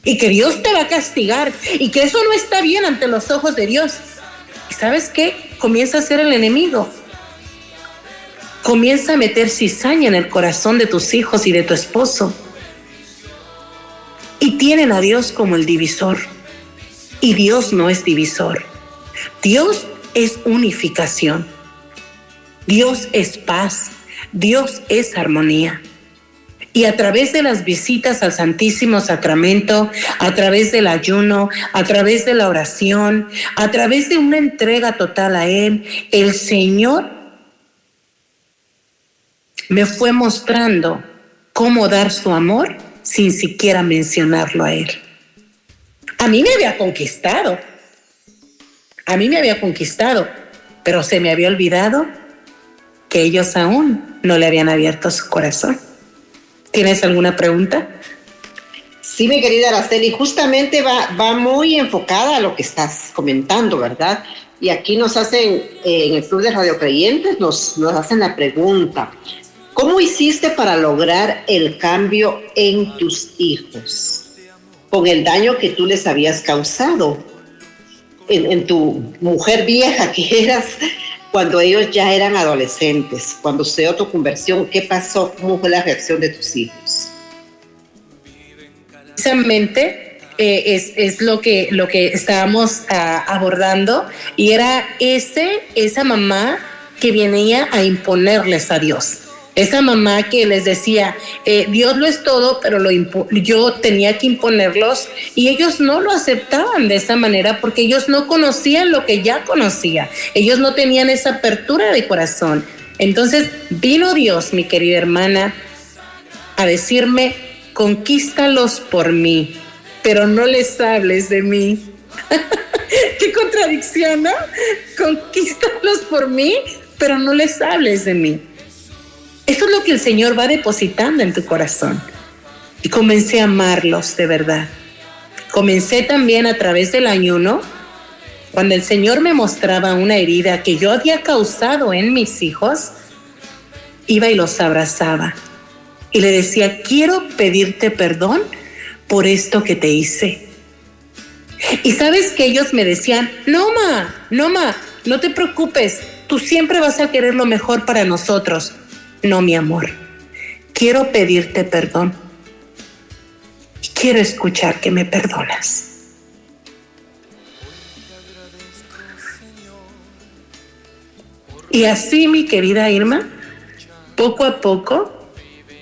y que Dios te va a castigar y que eso no está bien ante los ojos de Dios. ¿Y sabes qué? Comienza a ser el enemigo. Comienza a meter cizaña en el corazón de tus hijos y de tu esposo. Y tienen a Dios como el divisor. Y Dios no es divisor. Dios es unificación. Dios es paz. Dios es armonía. Y a través de las visitas al Santísimo Sacramento, a través del ayuno, a través de la oración, a través de una entrega total a Él, el Señor me fue mostrando cómo dar su amor sin siquiera mencionarlo a Él. A mí me había conquistado, pero se me había olvidado que ellos aún no le habían abierto su corazón. ¿Tienes alguna pregunta? Sí, mi querida Araceli, justamente va muy enfocada a lo que estás comentando, ¿verdad? Y aquí nos hacen, en el Club de Radio Creyentes, nos hacen la pregunta: ¿cómo hiciste para lograr el cambio en tus hijos con el daño que tú les habías causado en tu mujer vieja que eras cuando ellos ya eran adolescentes? Cuando se dio tu conversión, ¿qué pasó? ¿Cómo fue la reacción de tus hijos? Precisamente es lo que estábamos abordando, y era esa mamá que venía a imponerles a Dios. Esa mamá que les decía, Dios lo es todo, pero yo tenía que imponerlos, y ellos no lo aceptaban de esa manera porque ellos no conocían lo que ya conocía. Ellos no tenían esa apertura de corazón. Entonces vino Dios, mi querida hermana, a decirme conquístalos por mí, pero no les hables de mí. ¡Qué contradicción!, ¿no? Conquístalos por mí, pero no les hables de mí. Eso es lo que el Señor va depositando en tu corazón. Y comencé a amarlos de verdad. Comencé también a través del ayuno, cuando el Señor me mostraba una herida que yo había causado en mis hijos, iba y los abrazaba y le decía: quiero pedirte perdón por esto que te hice. Y sabes que ellos me decían: no, no te preocupes, tú siempre vas a querer lo mejor para nosotros. No, mi amor, quiero pedirte perdón y quiero escuchar que me perdonas. Y así, mi querida Irma, poco a poco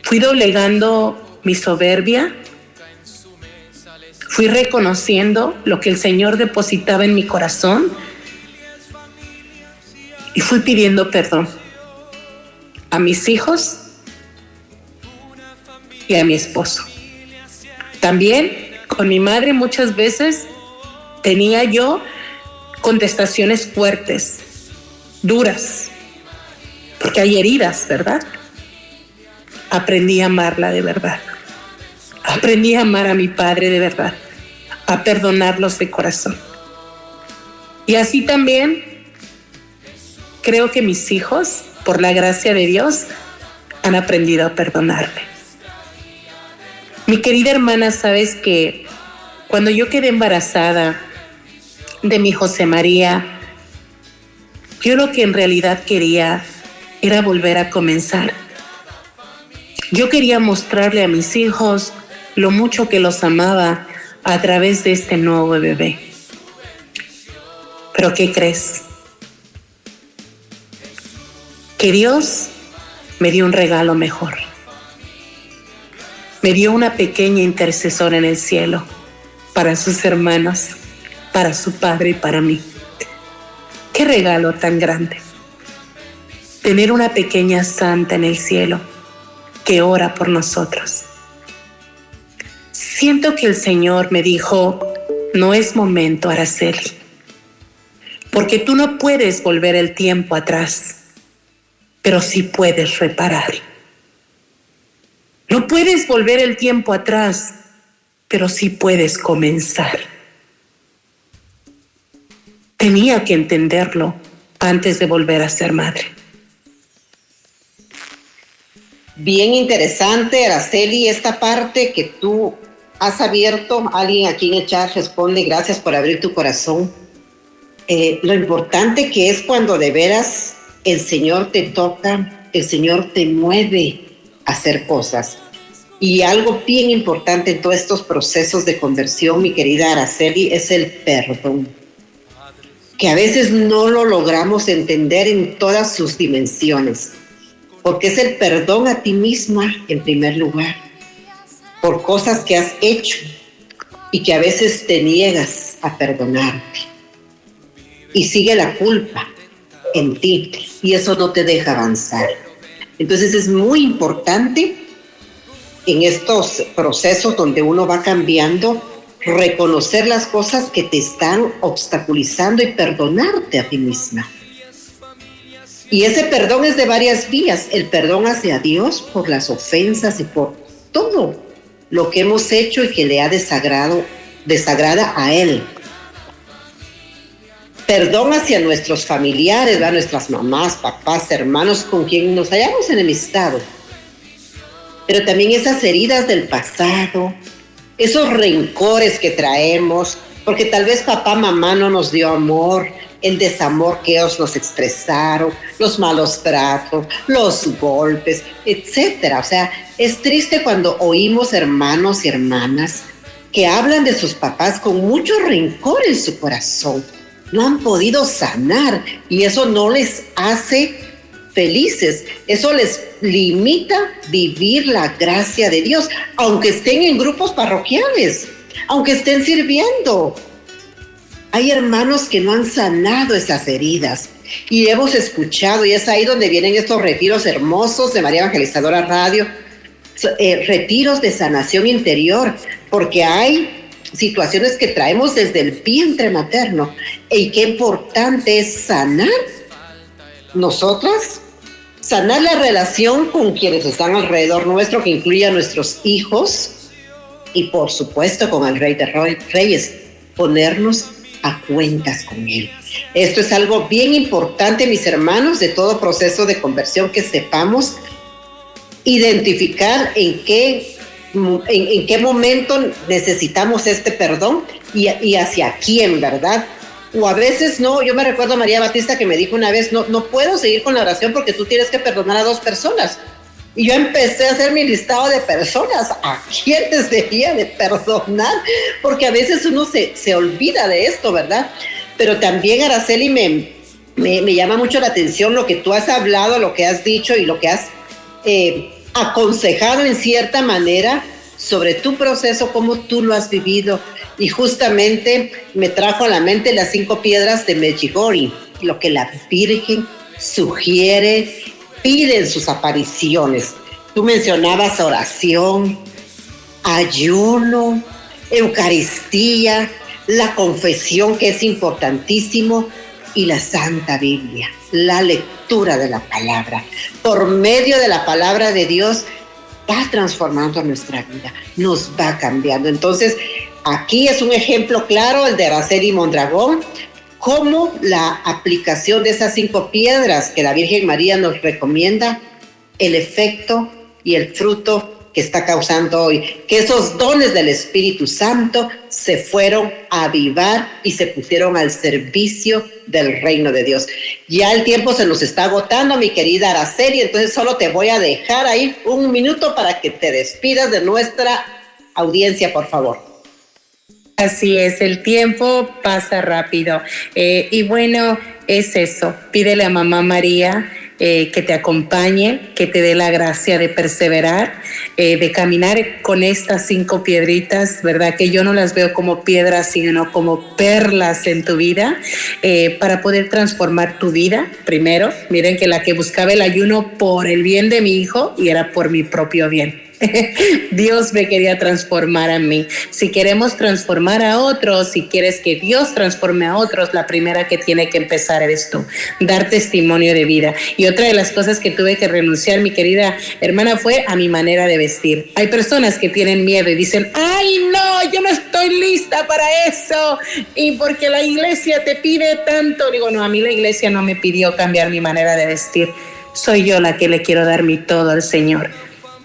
fui doblegando mi soberbia, fui reconociendo lo que el Señor depositaba en mi corazón y fui pidiendo perdón a mis hijos y a mi esposo. También con mi madre muchas veces tenía yo contestaciones fuertes, duras, porque hay heridas, ¿verdad? Aprendí a amarla de verdad. Aprendí a amar a mi padre de verdad, a perdonarlos de corazón. Y así también creo que mis hijos, por la gracia de Dios, han aprendido a perdonarme. Mi querida hermana, sabes que cuando yo quedé embarazada de mi José María, yo lo que en realidad quería era volver a comenzar. Yo quería mostrarle a mis hijos lo mucho que los amaba a través de este nuevo bebé. Pero ¿qué crees? Que Dios me dio un regalo mejor. Me dio una pequeña intercesora en el cielo para sus hermanos, para su padre y para mí. ¡Qué regalo tan grande! Tener una pequeña santa en el cielo que ora por nosotros. Siento que el Señor me dijo: no es momento, Araceli, porque tú no puedes volver el tiempo atrás, pero sí puedes reparar. No puedes volver el tiempo atrás, pero sí puedes comenzar. Tenía que entenderlo antes de volver a ser madre. Bien interesante, Araceli, esta parte que tú has abierto. Alguien aquí en el chat responde: gracias por abrir tu corazón. Lo importante que es cuando de veras el Señor te toca, el Señor te mueve a hacer cosas. Y algo bien importante en todos estos procesos de conversión, mi querida Araceli, es el perdón, que a veces no lo logramos entender en todas sus dimensiones, porque es el perdón a ti misma en primer lugar, por cosas que has hecho y que a veces te niegas a perdonarte. Y sigue la culpa en ti y eso no te deja avanzar. Entonces es muy importante en estos procesos donde uno va cambiando, reconocer las cosas que te están obstaculizando y perdonarte a ti misma. Y ese perdón es de varias vías. El perdón hacia Dios por las ofensas y por todo lo que hemos hecho y que le ha desagrada a Él. Perdón hacia nuestros familiares, a nuestras mamás, papás, hermanos con quien nos hayamos enemistado. Pero también esas heridas del pasado, esos rencores que traemos, porque tal vez papá, mamá no nos dio amor, el desamor que ellos nos expresaron, los malos tratos, los golpes, etcétera. O sea, es triste cuando oímos hermanos y hermanas que hablan de sus papás con mucho rencor en su corazón. No han podido sanar y eso no les hace felices. Eso les limita vivir la gracia de Dios, aunque estén en grupos parroquiales, aunque estén sirviendo. Hay hermanos que no han sanado esas heridas y hemos escuchado, y es ahí donde vienen estos retiros hermosos de María Evangelizadora Radio, retiros de sanación interior, porque hay situaciones que traemos desde el vientre materno, y qué importante es sanar nosotras, sanar la relación con quienes están alrededor nuestro, que incluye a nuestros hijos, y por supuesto con el Rey de Reyes, ponernos a cuentas con Él. Esto es algo bien importante, mis hermanos, de todo proceso de conversión, que sepamos identificar en qué momento necesitamos este perdón y hacia quién, ¿verdad? O a veces no. Yo me recuerdo a María Batista que me dijo una vez, no puedo seguir con la oración porque tú tienes que perdonar a 2 personas. Y yo empecé a hacer mi listado de personas a quienes debía de perdonar, porque a veces uno se olvida de esto, ¿verdad? Pero también, Araceli, me llama mucho la atención lo que tú has hablado, lo que has dicho y lo que has aconsejado en cierta manera sobre tu proceso, cómo tú lo has vivido. Y justamente me trajo a la mente las 5 piedras de Medjugorje, lo que la Virgen sugiere, pide en sus apariciones. Tú mencionabas oración, ayuno, Eucaristía, la confesión, que es importantísimo, y la Santa Biblia, la lectura de la palabra. Por medio de la palabra de Dios va transformando nuestra vida, nos va cambiando. Entonces, aquí es un ejemplo claro, el de Araceli Mondragón, cómo la aplicación de esas 5 piedras que la Virgen María nos recomienda, el efecto y el fruto que está causando hoy, que esos dones del Espíritu Santo se fueron a avivar y se pusieron al servicio del reino de Dios. Ya el tiempo se nos está agotando, mi querida Araceli, entonces solo te voy a dejar ahí 1 minuto para que te despidas de nuestra audiencia, por favor. Así es, el tiempo pasa rápido. Y bueno, es eso. Pídele a Mamá María que te acompañe, que te dé la gracia de perseverar, de caminar con estas 5 piedritas, ¿verdad? Que yo no las veo como piedras, sino como perlas en tu vida, para poder transformar tu vida. Primero, miren que la que buscaba el ayuno por el bien de mi hijo y era por mi propio bien. Dios me quería transformar a mí. Si queremos transformar a otros, si quieres que Dios transforme a otros, la primera que tiene que empezar eres tú, dar testimonio de vida. Y otra de las cosas que tuve que renunciar, mi querida hermana, fue a mi manera de vestir. Hay personas que tienen miedo y dicen, ay no, yo no estoy lista para eso, y porque la iglesia te pide tanto. Digo, no, a mí la iglesia no me pidió cambiar mi manera de vestir. Soy yo la que le quiero dar mi todo al Señor.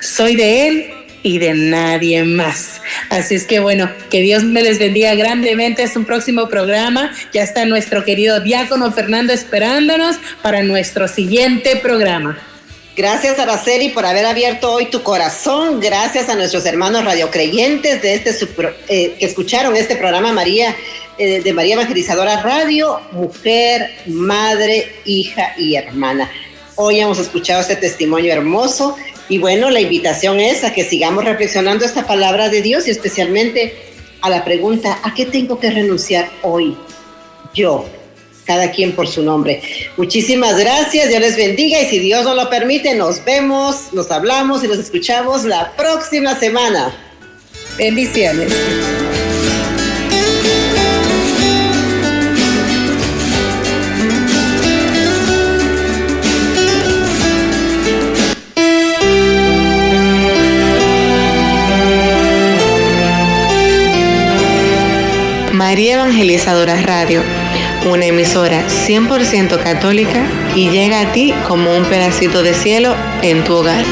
Soy de Él y de nadie más. Así es que bueno, que Dios me les bendiga grandemente. Es un próximo programa. Ya está nuestro querido diácono Fernando esperándonos para nuestro siguiente programa. Gracias, Araceli, por haber abierto hoy tu corazón. Gracias a nuestros hermanos radiocreyentes de que escucharon este programa de María Evangelizadora Radio, Mujer, Madre, Hija y Hermana. Hoy hemos escuchado este testimonio hermoso. Y bueno, la invitación es a que sigamos reflexionando esta palabra de Dios y especialmente a la pregunta, ¿a qué tengo que renunciar hoy? Yo, cada quien por su nombre. Muchísimas gracias, Dios les bendiga y si Dios nos lo permite, nos vemos, nos hablamos y nos escuchamos la próxima semana. Bendiciones. María Evangelizadora Radio, una emisora 100% católica y llega a ti como un pedacito de cielo en tu hogar.